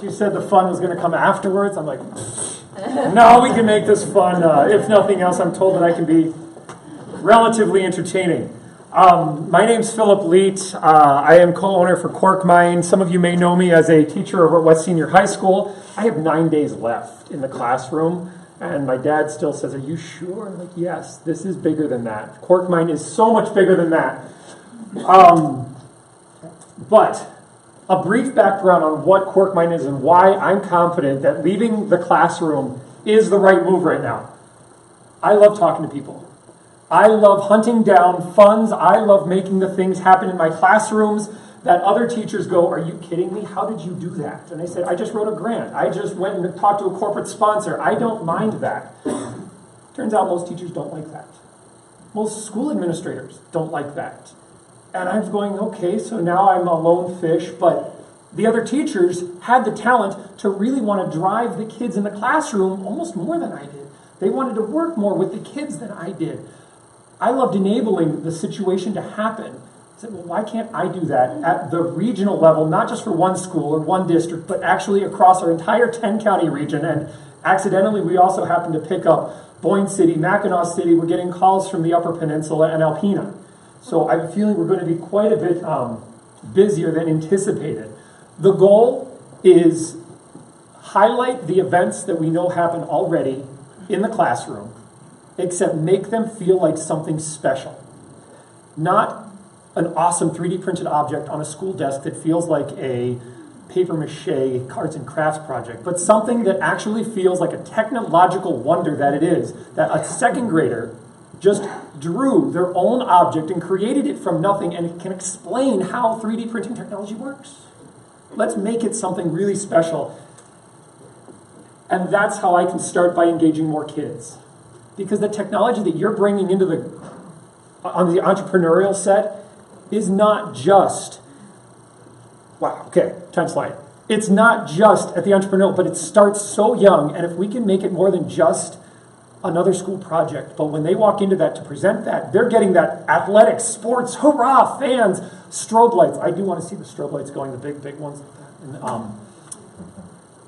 She said the fun was going to come afterwards. I'm like, no, we can make this fun. If nothing else, I'm told that I can be relatively entertaining. My name's Philip Leet. I am co-owner for Quarkmine. Some of you may know me as a teacher over at West Senior High School. I have 9 days left in the classroom, and my dad still says, "Are you sure?" I'm like, yes, this is bigger than that. Quarkmine is so much bigger than that. But a brief background on what Quarkmine is and why I'm confident that leaving the classroom is the right move right now. I love talking to people. I love hunting down funds. I love making the things happen in my classrooms that other teachers go, "Are you kidding me? How did you do that?" And I said, "I just wrote a grant. I just went and talked to a corporate sponsor. I don't mind that." Turns out most teachers don't like that. Most school administrators don't like that. And I'm going, okay, so now I'm a lone fish, but the other teachers had the talent to really want to drive the kids in the classroom almost more than I did. They wanted to work more with the kids than I did. I loved enabling the situation to happen. I said, well, why can't I do that at the regional level, not just for one school or one district, but actually across our entire 10-county region? And accidentally, we also happened to pick up Boyne City, Mackinac City. We're getting calls from the Upper Peninsula and Alpena. So I'm feeling we're going to be quite a bit busier than anticipated. The goal is highlight the events that we know happen already in the classroom, except make them feel like something special. Not an awesome 3D printed object on a school desk that feels like a paper mache arts and crafts project, but something that actually feels like a technological wonder that it is, that a second grader just drew their own object and created it from nothing and can explain how 3D printing technology works. Let's make it something really special. And that's how I can start by engaging more kids. Because the technology that you're bringing into on the entrepreneurial set is not just, wow, okay, time slide. It's not just at the entrepreneurial, but it starts so young, and if we can make it more than just another school project, but when they walk into that to present that, they're getting that athletics, sports, hurrah, fans, strobe lights. I do want to see the strobe lights going, the big ones like that. And,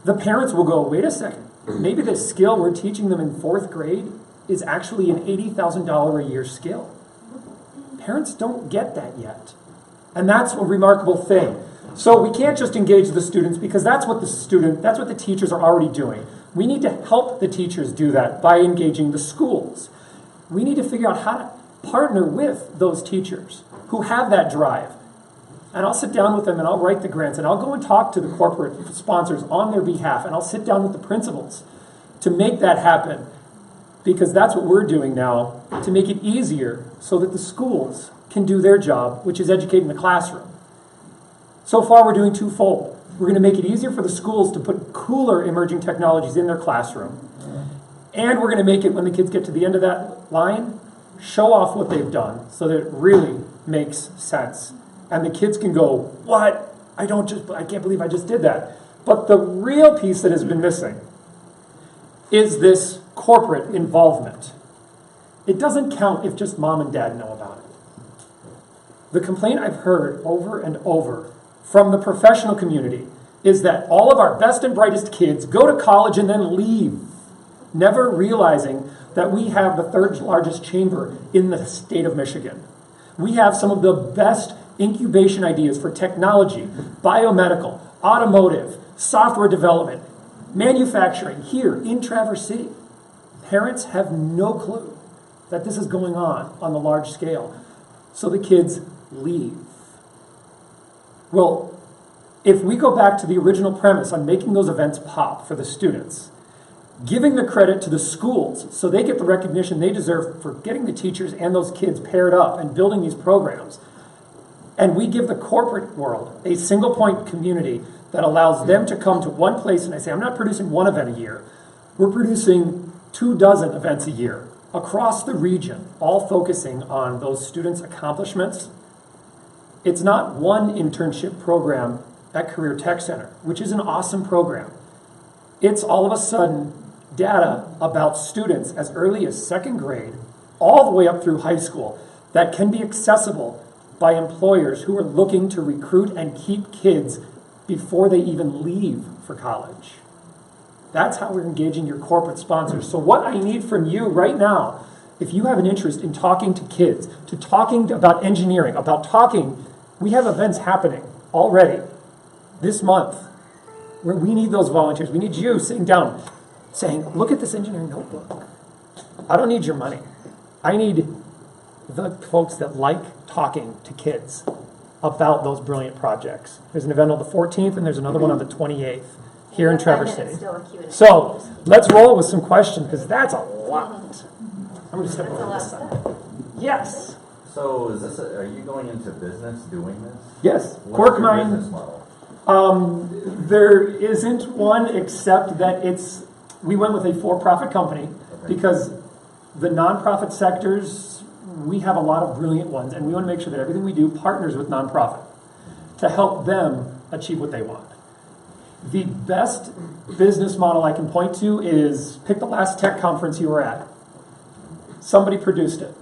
the parents will go, wait a second, maybe the skill we're teaching them in 4th grade is actually an $80,000 a year skill. Parents don't get that yet. And that's a remarkable thing. So we can't just engage the students because that's what the teachers are already doing. We need to help the teachers do that by engaging the schools. We need to figure out how to partner with those teachers who have that drive. And I'll sit down with them and I'll write the grants and I'll go and talk to the corporate sponsors on their behalf and I'll sit down with the principals to make that happen, because that's what we're doing now to make it easier so that the schools can do their job, which is educating the classroom. So far we're doing twofold. We're going to make it easier for the schools to put cooler emerging technologies in their classroom. And we're going to make it, when the kids get to the end of that line, show off what they've done so that it really makes sense. And the kids can go, what? I can't believe I just did that. But the real piece that has been missing is this corporate involvement. It doesn't count if just mom and dad know about it. The complaint I've heard over and over from the professional community is that all of our best and brightest kids go to college and then leave, never realizing that we have the 3rd largest chamber in the state of Michigan. We have some of the best incubation ideas for technology, biomedical, automotive, software development, manufacturing here in Traverse City. Parents have no clue that this is going on the large scale. So the kids leave. Well, if we go back to the original premise on making those events pop for the students, giving the credit to the schools so they get the recognition they deserve for getting the teachers and those kids paired up and building these programs, and we give the corporate world a single point community that allows them to come to one place, and I say, I'm not producing one event a year. We're producing 24 events a year across the region, all focusing on those students' accomplishments. It's not one internship program at Career Tech Center, which is an awesome program. It's all of a sudden data about students as early as 2nd grade, all the way up through high school, that can be accessible by employers who are looking to recruit and keep kids before they even leave for college. That's how we're engaging your corporate sponsors. So what I need from you right now, if you have an interest in talking to kids, to talking about engineering, we have events happening already this month where we need those volunteers. We need you sitting down saying, look at this engineering notebook. I don't need your money. I need the folks that like talking to kids about those brilliant projects. There's an event on the 14th and there's another one on the 28th here in Traverse City. So let's roll with some questions because that's a lot. I'm going to step over this side. Yes. So are you going into business doing this? Yes. What's your Quarkmine. business model? There isn't one except that we went with a for-profit company because the nonprofit sectors, we have a lot of brilliant ones, and we want to make sure that everything we do partners with nonprofit to help them achieve what they want. The best business model I can point to is pick the last tech conference you were at. Somebody produced it.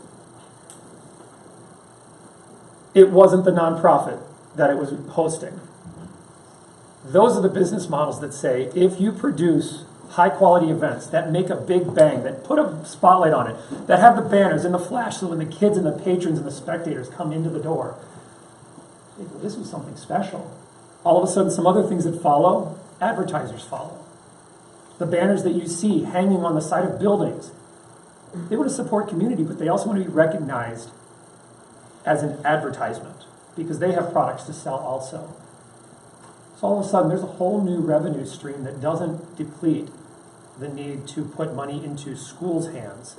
It wasn't the nonprofit that it was hosting. Those are the business models that say, if you produce high-quality events that make a big bang, that put a spotlight on it, that have the banners and the flash so when the kids and the patrons and the spectators come into the door, they go, this was something special. All of a sudden, some other things that follow, advertisers follow. The banners that you see hanging on the side of buildings, they want to support community, but they also want to be recognized as an advertisement because they have products to sell also. So all of a sudden, there's a whole new revenue stream that doesn't deplete the need to put money into schools' hands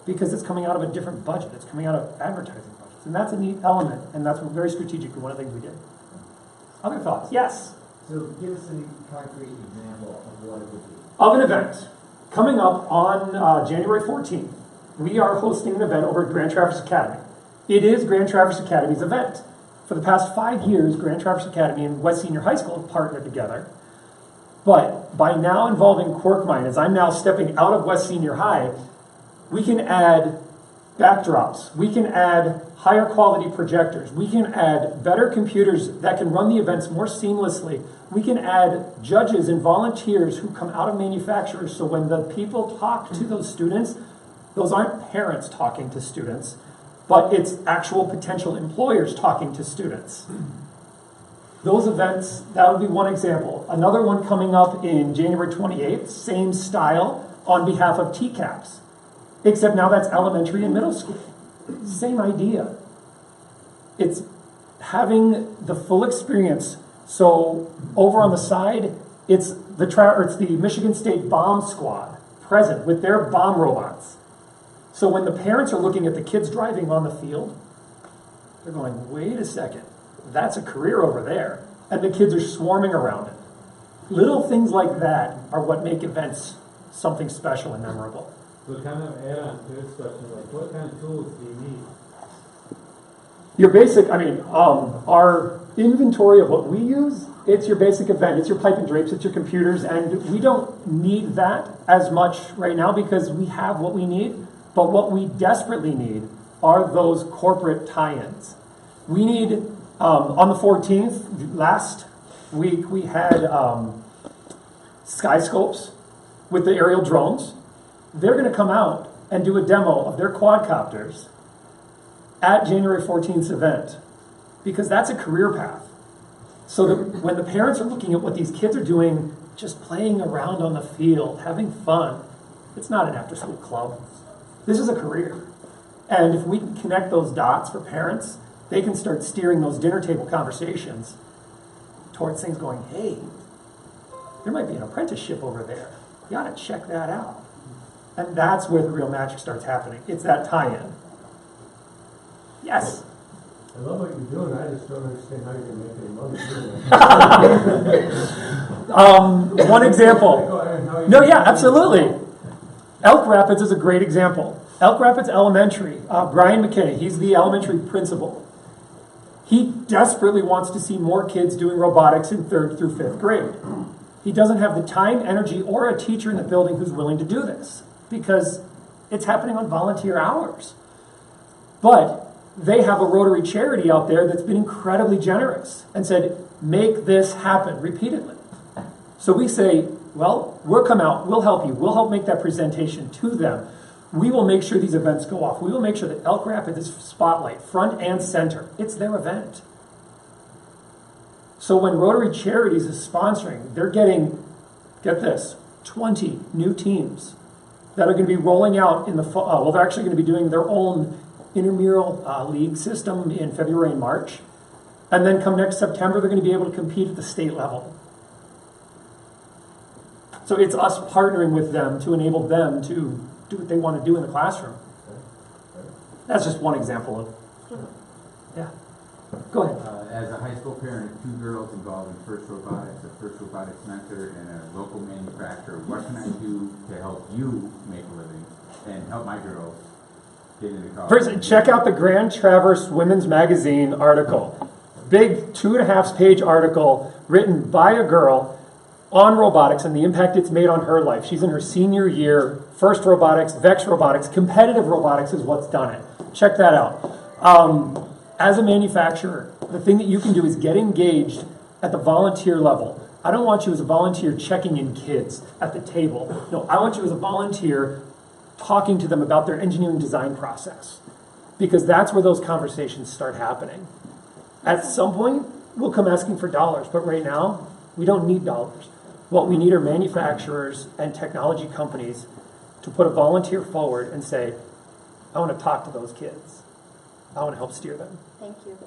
because it's coming out of a different budget. It's coming out of advertising budgets. And that's a neat element, and that's very strategically one of the things we did. Other thoughts? Yes? So give us a concrete example of what it would be. Of an event. Coming up on January 14th, we are hosting an event over at Grand Traverse Academy. It is Grand Traverse Academy's event. For the past 5 years, Grand Traverse Academy and West Senior High School have partnered together. But by now involving Quarkmine, as I'm now stepping out of West Senior High, we can add backdrops. We can add higher quality projectors. We can add better computers that can run the events more seamlessly. We can add judges and volunteers who come out of manufacturers so when the people talk to those students, those aren't parents talking to students, but it's actual potential employers talking to students. Those events, that would be one example. Another one coming up in January 28th, same style, on behalf of TCAPS. Except now that's elementary and middle school. Same idea. It's having the full experience. So over on the side, it's the Michigan State Bomb Squad present with their bomb robots. So when the parents are looking at the kids driving on the field, they're going, wait a second, that's a career over there. And the kids are swarming around it. Little things like that are what make events something special and memorable. So kind of add on to this question, like what kind of tools do you need? Your basic, our inventory of what we use, it's your basic event. It's your pipe and drapes, it's your computers, and we don't need that as much right now because we have what we need. But what we desperately need are those corporate tie-ins. We need, on the 14th, last week, we had Skyscopes with the aerial drones. They're going to come out and do a demo of their quadcopters at January 14th's event because that's a career path. So that when the parents are looking at what these kids are doing, just playing around on the field, having fun, it's not an after-school club. This is a career. And if we can connect those dots for parents, they can start steering those dinner table conversations towards things going, hey, there might be an apprenticeship over there. You ought to check that out. And that's where the real magic starts happening. It's that tie-in. Yes? I love what you're doing. I just don't understand how you're going to make any money doing that. One example. No, yeah, absolutely. Elk Rapids is a great example. Elk Rapids Elementary, Brian McKinney, he's the elementary principal. He desperately wants to see more kids doing robotics in 3rd through 5th grade. He doesn't have the time, energy, or a teacher in the building who's willing to do this because it's happening on volunteer hours. But they have a Rotary charity out there that's been incredibly generous and said, make this happen repeatedly. So we say, well, we'll come out, we'll help you, we'll help make that presentation to them. We will make sure these events go off. We will make sure that Elk Rapids is spotlight, front and center. It's their event. So when Rotary Charities is sponsoring, they're getting, get this, 20 new teams that are going to be rolling out in the fall. Well, they're actually going to be doing their own intramural league system in February and March. And then come next September, they're going to be able to compete at the state level. So it's us partnering with them to enable them to do what they want to do in the classroom. That's just one example of, yeah. Go ahead. As a high school parent of 2 girls involved in FIRST Robotics, a FIRST Robotics mentor, and a local manufacturer, what can I do to help you make a living and help my girls get into college? First, check out the Grand Traverse Women's Magazine article. Big 2.5-page article written by a girl on robotics and the impact it's made on her life. She's in her senior year, FIRST Robotics, VEX Robotics, competitive robotics is what's done it. Check that out. As a manufacturer, the thing that you can do is get engaged at the volunteer level. I don't want you as a volunteer checking in kids at the table. No, I want you as a volunteer talking to them about their engineering design process, because that's where those conversations start happening. At some point, we'll come asking for dollars, but right now, we don't need dollars. What we need are manufacturers and technology companies to put a volunteer forward and say, I want to talk to those kids. I want to help steer them. Thank you.